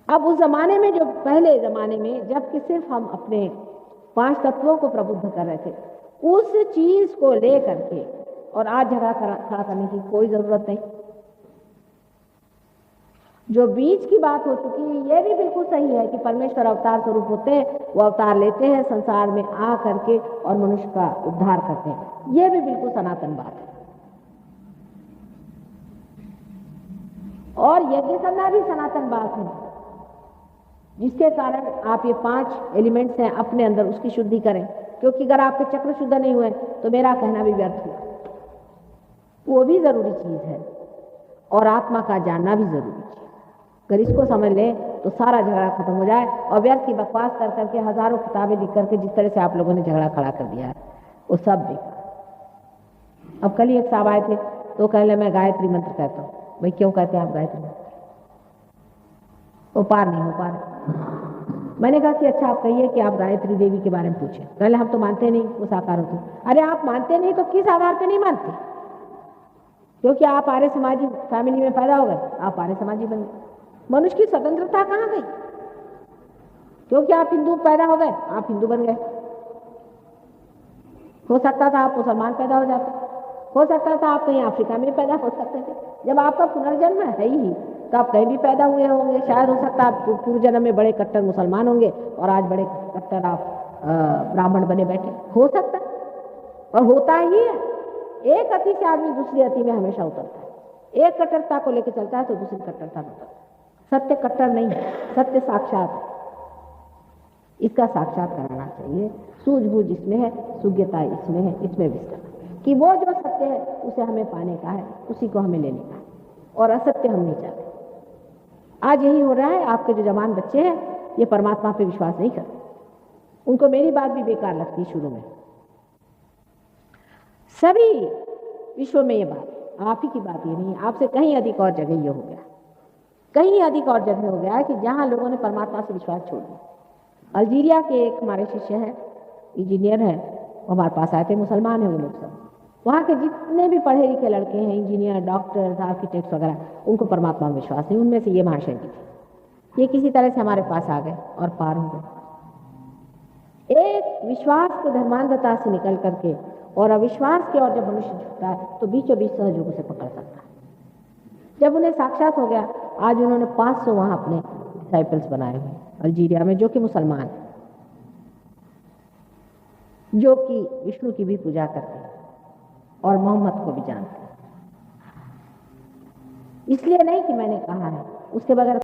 अब उस जमाने में, जो पहले जमाने में जबकि सिर्फ हम अपने 5 तत्वों को प्रबुद्ध कर रहे थे, उस चीज को लेकर के और आज झगड़ा खड़ा करने की कोई जरूरत नहीं। जो बीच की बात हो चुकी है, यह भी बिल्कुल सही है कि परमेश्वर अवतार स्वरूप होते हैं, वो अवतार लेते हैं संसार में आ करके और मनुष्य का उद्धार करते हैं। यह भी बिल्कुल सनातन बात है। और यज्ञ करना भी सनातन बात है, जिसके कारण आप ये 5 एलिमेंट्स हैं अपने अंदर, उसकी शुद्धि करें। क्योंकि अगर आपके चक्र शुद्ध नहीं हुए तो मेरा कहना भी व्यर्थ हुआ। वो भी जरूरी चीज है और आत्मा का जानना भी जरूरी चीज। अगर इसको समझ लें तो सारा झगड़ा खत्म हो जाए और व्यर्थ की बकवास कर करके हजारों किताबें लिख करके जिस तरह से आप लोगों ने झगड़ा खड़ा कर दिया है वो सब बेकार। अब कल ही एक साहब आए थे तो कह ले मैं गायत्री मंत्र कहता हूँ। भाई क्यों कहते हैं आप गायत्री मंत्र? वो पार नहीं हो पा रहे। मैंने कहा कि अच्छा आप कहिए कि आप गायत्री देवी के बारे में पूछें। पहले हम तो मानते नहीं वो साकार होती। अरे आप मानते नहीं तो किस आधार पे नहीं मानते? क्योंकि आप आर्य समाजी फैमिली में पैदा हो गए, आप आर्य समाजी बन गए। मनुष्य की स्वतंत्रता कहाँ गई? क्योंकि आप हिंदू पैदा हो गए, आप हिंदू बन गए। हो सकता था आप मुसलमान पैदा हो जाते, हो सकता था आप कहीं अफ्रीका में पैदा हो सकते थे। जब आपका पुनर्जन्म है ही तो आप कहीं भी पैदा हुए होंगे। शायद हो सकता है आप पूर्व जन्म में बड़े कट्टर मुसलमान होंगे और आज बड़े कट्टर आप ब्राह्मण बने बैठे, हो सकता है। और होता ही है, एक अति से आदमी दूसरी अति में हमेशा उतरता है। एक कट्टरता को लेकर चलता है तो दूसरी कट्टरता में उतरता है। सत्य कट्टर नहीं है, सत्य साक्षात है। इसका साक्षात कराना चाहिए। सूझबूझ इसमें है, सुज्ञता इसमें है, इसमें विस्तार कि वो जो सत्य है उसे हमें पाने का है, उसी को हमें लेने का है और असत्य हम नहीं चाहते। आज यही हो रहा है। आपके जो जवान बच्चे हैं ये परमात्मा पे विश्वास नहीं करते। उनको मेरी बात भी बेकार लगती शुरू में। सभी विश्व में ये बात, आप ही की बात ये नहीं, आपसे कहीं अधिक और जगह ये हो गया, कहीं अधिक और जगह हो गया है कि जहां लोगों ने परमात्मा से विश्वास छोड़ दिया। अल्जीरिया के एक हमारे शिष्य हैं, इंजीनियर हैं, वो हमारे पास आए थे, मुसलमान हैं वो लोग सब। वहाँ के जितने भी पढ़े लिखे लड़के हैं, इंजीनियर, डॉक्टर्स, आर्किटेक्ट्स वगैरह, उनको परमात्मा में विश्वास नहीं। उनमें से ये महाशय जी थे। ये किसी तरह से हमारे पास आ गए और पार हो गए। एक विश्वास को धर्मांधता से निकल करके और अविश्वास के और जब मनुष्य झुकता है तो बीचों बीच सहयोग से पकड़ सकता है। जब उन्हें साक्षात हो गया, आज उन्होंने 500 वहां अपने डिसाइपल्स बनाए हुए अल्जीरिया में, जो कि मुसलमान, जो कि विष्णु की भी पूजा करते हैं और मोहम्मद को भी जानते हैं। इसलिए नहीं कि मैंने कहा है, उसके बगैर